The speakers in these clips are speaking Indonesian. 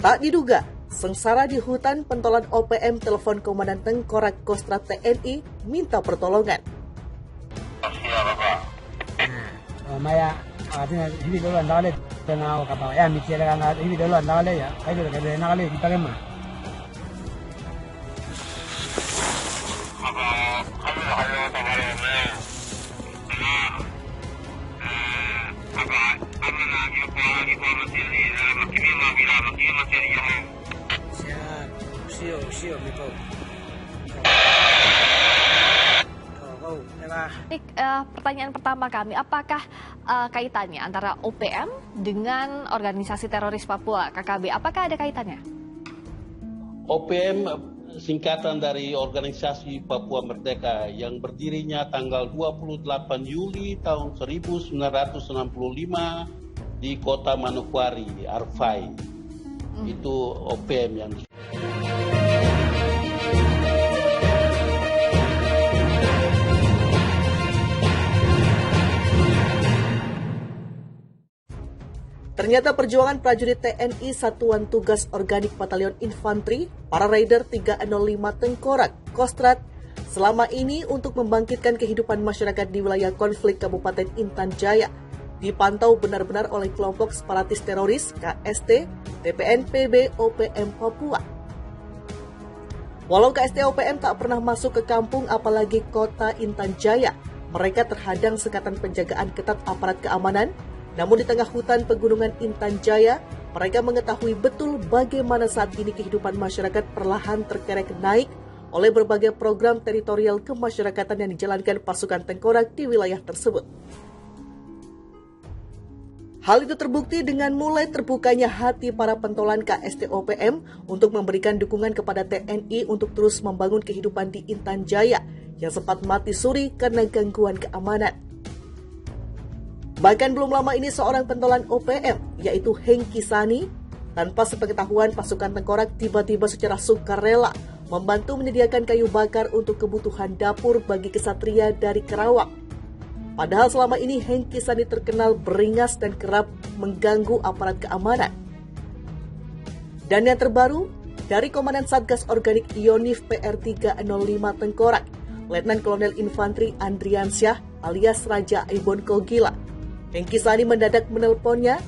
Tak diduga, sengsara di hutan, pentolan OPM telepon Komandan Tengkorak Kostrad TNI minta pertolongan. Maya, hindi dulu andale, tenau kata ya mikir kan hindi dulu andale ya, kayak gitu nakale kita kemana? Siap, itu. Pertanyaan pertama kami, apakah kaitannya antara OPM dengan organisasi teroris Papua, KKB? Apakah ada kaitannya? OPM singkatan dari Organisasi Papua Merdeka yang berdirinya tanggal 28 Juli tahun 1965 di kota Manokwari, Arfai. Itu OPM yang Ternyata perjuangan prajurit TNI Satuan Tugas Organik Batalion Infanteri, para Raider 305 Tengkorak, Kostrad, selama ini untuk membangkitkan kehidupan masyarakat di wilayah konflik Kabupaten Intan Jaya, dipantau benar-benar oleh kelompok separatis teroris KST, TPNPB OPM Papua. Walau KST OPM tak pernah masuk ke kampung apalagi kota Intan Jaya, mereka terhadang sekatan penjagaan ketat aparat keamanan. Namun di tengah hutan pegunungan Intan Jaya, mereka mengetahui betul bagaimana saat ini kehidupan masyarakat perlahan terkerek naik oleh berbagai program teritorial kemasyarakatan yang dijalankan pasukan Tengkorak di wilayah tersebut. Hal itu terbukti dengan mulai terbukanya hati para pentolan KST OPM untuk memberikan dukungan kepada TNI untuk terus membangun kehidupan di Intan Jaya yang sempat mati suri karena gangguan keamanan. Bahkan belum lama ini seorang pentolan OPM, yaitu Hengki Sani, tanpa sepengetahuan pasukan Tengkorak tiba-tiba secara sukarela membantu menyediakan kayu bakar untuk kebutuhan dapur bagi kesatria dari Karawang. Padahal selama ini Hengki Sani terkenal beringas dan kerap mengganggu aparat keamanan. Dan yang terbaru, dari Komandan Satgas Organik Yonif PR 305 Tengkorak, Letnan Kolonel Infanteri Andriansyah alias Raja Aibon Kogila, Hengki Sani mendadak menelponnya.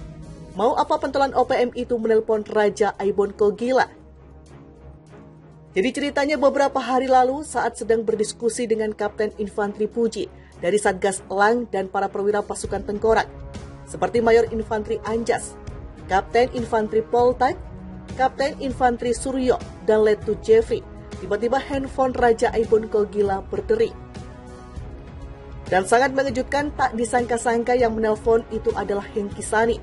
Mau apa pentolan OPM itu menelpon Raja Aibon Kogila? Jadi ceritanya beberapa hari lalu saat sedang berdiskusi dengan Kapten Infanteri Puji dari Satgas Elang dan para perwira pasukan Tengkorak, seperti Mayor Infanteri Anjas, Kapten Infanteri Poltak, Kapten Infanteri Suryo, dan Letu Jevi, tiba-tiba handphone Raja Aibon Kogila berdering. Dan sangat mengejutkan, tak disangka-sangka yang menelpon itu adalah Hengki Sani.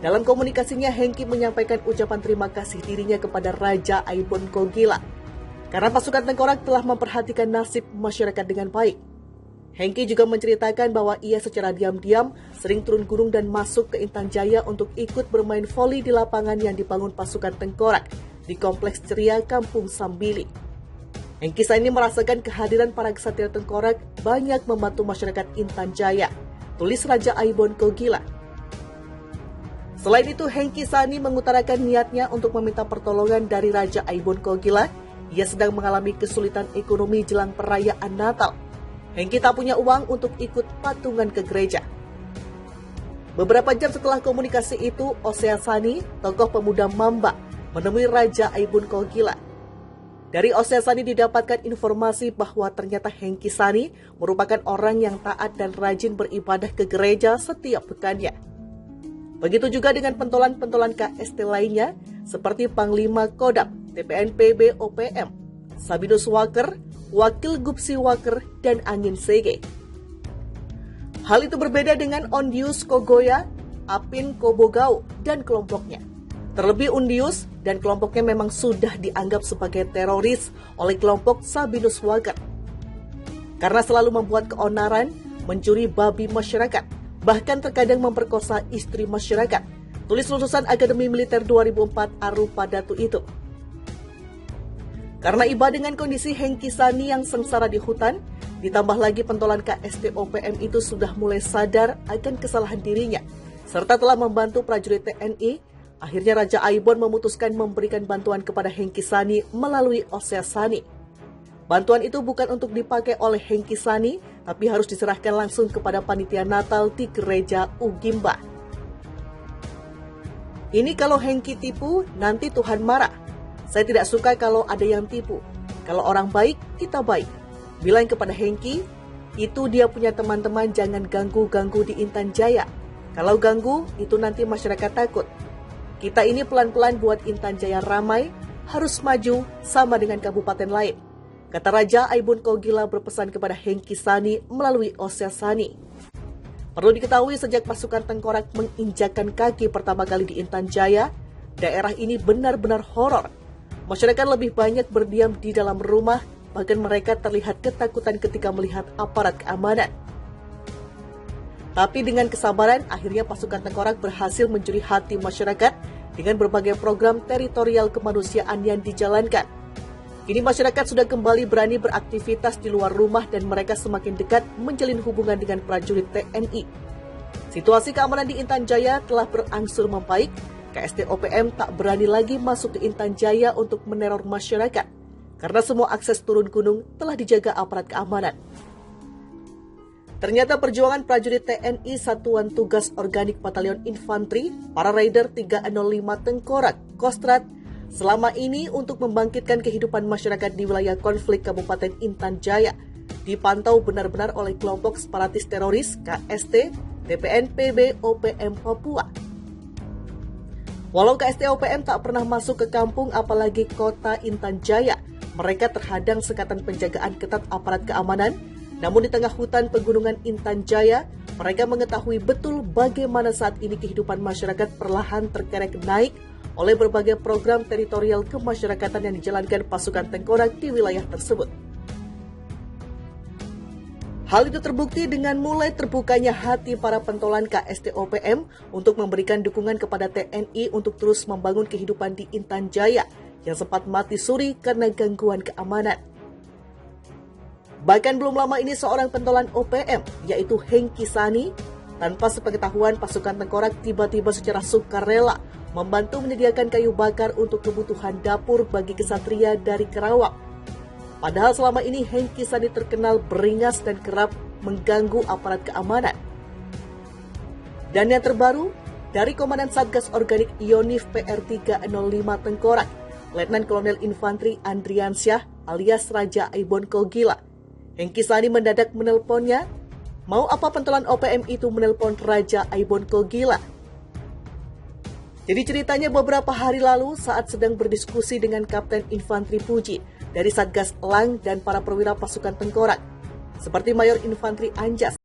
Dalam komunikasinya, Hengki menyampaikan ucapan terima kasih dirinya kepada Raja Aibon Kogila karena pasukan Tengkorak telah memperhatikan nasib masyarakat dengan baik. Hengki juga menceritakan bahwa ia secara diam-diam sering turun gunung dan masuk ke Intan Jaya untuk ikut bermain voli di lapangan yang dibangun pasukan Tengkorak di Kompleks Ceria Kampung Sambili. Hengki Sani merasakan kehadiran para kesatria Tengkorak banyak membantu masyarakat Intan Jaya, tulis Raja Aibon Kogila. Selain itu, Hengki Sani mengutarakan niatnya untuk meminta pertolongan dari Raja Aibon Kogila. Ia sedang mengalami kesulitan ekonomi jelang perayaan Natal. Hengki tak punya uang untuk ikut patungan ke gereja. Beberapa jam setelah komunikasi itu, Osea Sani, tokoh pemuda Mamba, menemui Raja Aibon Kogila. Dari Osea Sani didapatkan informasi bahwa ternyata Hengki Sani merupakan orang yang taat dan rajin beribadah ke gereja setiap pekannya. Begitu juga dengan pentolan-pentolan KST lainnya seperti Panglima Kodam, TPNPB OPM, Sabinus Waker, Wakil Gupsi Waker, dan Angin Sege. Hal itu berbeda dengan Ondius Kogoya, Apin Kobogau, dan kelompoknya. Terlebih Undius dan kelompoknya memang sudah dianggap sebagai teroris oleh kelompok Sabinus Waker. Karena selalu membuat keonaran, mencuri babi masyarakat, bahkan terkadang memperkosa istri masyarakat, tulis lulusan Akademi Militer 2004 Arupadatu itu. Karena iba dengan kondisi Hengki Sani yang sengsara di hutan, ditambah lagi pentolan KST OPM itu sudah mulai sadar akan kesalahan dirinya, serta telah membantu prajurit TNI akhirnya Raja Aibon memutuskan memberikan bantuan kepada Hengki Sani melalui Osea Sani. Bantuan itu bukan untuk dipakai oleh Hengki Sani, tapi harus diserahkan langsung kepada panitia Natal di gereja Ugimba. Ini kalau Hengki tipu, nanti Tuhan marah. Saya tidak suka kalau ada yang tipu. Kalau orang baik, kita baik. Bilang kepada Hengki, itu dia punya teman-teman, jangan ganggu-ganggu di Intan Jaya. Kalau ganggu, itu nanti masyarakat takut. Kita ini pelan-pelan buat Intan Jaya ramai, harus maju sama dengan kabupaten lain. Kata Raja Aibon Kogila berpesan kepada Hengki Sani melalui Osea Sani. Perlu diketahui sejak pasukan Tengkorak menginjakkan kaki pertama kali di Intan Jaya, daerah ini benar-benar horor. Masyarakat lebih banyak berdiam di dalam rumah, bahkan mereka terlihat ketakutan ketika melihat aparat keamanan. Tapi dengan kesabaran, akhirnya pasukan Tengkorak berhasil mencuri hati masyarakat dengan berbagai program teritorial kemanusiaan yang dijalankan. Kini masyarakat sudah kembali berani beraktivitas di luar rumah dan mereka semakin dekat menjalin hubungan dengan prajurit TNI. Situasi keamanan di Intan Jaya telah berangsur membaik. KST OPM tak berani lagi masuk ke Intan Jaya untuk meneror masyarakat karena semua akses turun gunung telah dijaga aparat keamanan. Ternyata perjuangan prajurit TNI Satuan Tugas Organik Batalion Infanteri, para Raider 305 Tengkorak, Kostrat, selama ini untuk membangkitkan kehidupan masyarakat di wilayah konflik Kabupaten Intan Jaya dipantau benar-benar oleh kelompok separatis teroris KST TPNPB OPM Papua. Walau KST OPM tak pernah masuk ke kampung apalagi kota Intan Jaya, mereka terhadang sekatan penjagaan ketat aparat keamanan. Namun di tengah hutan pegunungan Intan Jaya, mereka mengetahui betul bagaimana saat ini kehidupan masyarakat perlahan terkerek naik oleh berbagai program teritorial kemasyarakatan yang dijalankan pasukan Tengkorak di wilayah tersebut. Hal itu terbukti dengan mulai terbukanya hati para pentolan KST OPM untuk memberikan dukungan kepada TNI untuk terus membangun kehidupan di Intan Jaya yang sempat mati suri karena gangguan keamanan. Bahkan belum lama ini seorang pentolan OPM, yaitu Hengki Sani, tanpa sepengetahuan pasukan Tengkorak tiba-tiba secara sukarela membantu menyediakan kayu bakar untuk kebutuhan dapur bagi kesatria dari Karawang. Padahal selama ini Hengki Sani terkenal beringas dan kerap mengganggu aparat keamanan. Dan yang terbaru, dari Komandan Satgas Organik Yonif PR305 Tengkorak, Letnan Kolonel Infanteri Andriansyah alias Raja Aibon Kogila, Hengki Sani mendadak menelponnya. Mau apa pentolan OPM itu menelpon Raja Aibon Kogila? Jadi ceritanya beberapa hari lalu saat sedang berdiskusi dengan Kapten Infanteri Puji dari Satgas Elang dan para perwira pasukan Tengkorak, seperti Mayor Infanteri Anjas,